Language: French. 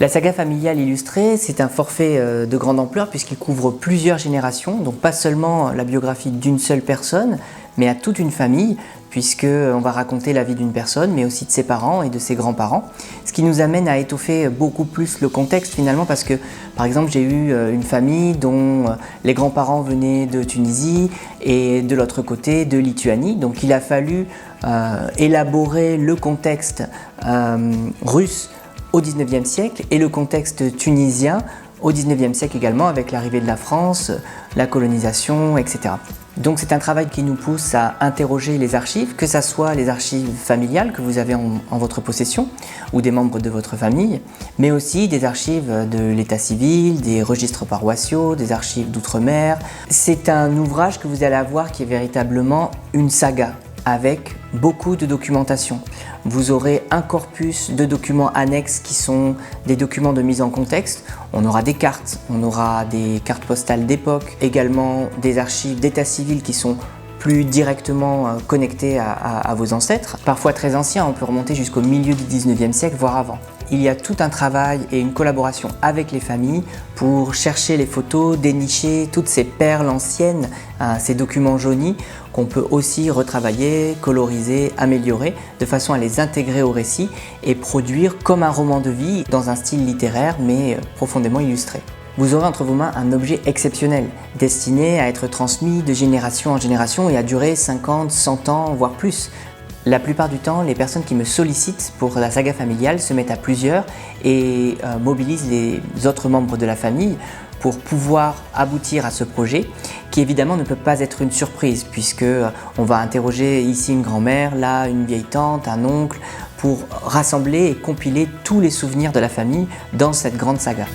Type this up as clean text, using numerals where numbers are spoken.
La saga familiale illustrée, c'est un forfait de grande ampleur puisqu'il couvre plusieurs générations, donc pas seulement la biographie d'une seule personne, mais à toute une famille, puisqu'on va raconter la vie d'une personne, mais aussi de ses parents et de ses grands-parents. Ce qui nous amène à étoffer beaucoup plus le contexte finalement, parce que par exemple j'ai eu une famille dont les grands-parents venaient de Tunisie et de l'autre côté de Lituanie, donc il a fallu élaborer le contexte russe au XIXe siècle et le contexte tunisien au XIXe siècle également, avec l'arrivée de la France, la colonisation, etc. Donc c'est un travail qui nous pousse à interroger les archives, que ce soit les archives familiales que vous avez en votre possession ou des membres de votre famille, mais aussi des archives de l'état civil, des registres paroissiaux, des archives d'outre-mer. C'est un ouvrage que vous allez avoir qui est véritablement une saga, avec beaucoup de documentation. Vous aurez un corpus de documents annexes qui sont des documents de mise en contexte. On aura des cartes, on aura des cartes postales d'époque, également des archives d'état civil qui sont plus directement connectées à vos ancêtres. Parfois très anciens, on peut remonter jusqu'au milieu du 19e siècle, voire avant. Il y a tout un travail et une collaboration avec les familles pour chercher les photos, dénicher toutes ces perles anciennes, ces documents jaunis qu'on peut aussi retravailler, coloriser, améliorer de façon à les intégrer au récit et produire comme un roman de vie dans un style littéraire mais profondément illustré. Vous aurez entre vos mains un objet exceptionnel, destiné à être transmis de génération en génération et à durer 50, 100 ans, voire plus. La plupart du temps, les personnes qui me sollicitent pour la saga familiale se mettent à plusieurs et mobilisent les autres membres de la famille pour pouvoir aboutir à ce projet qui évidemment ne peut pas être une surprise puisque on va interroger ici une grand-mère, là une vieille tante, un oncle pour rassembler et compiler tous les souvenirs de la famille dans cette grande saga.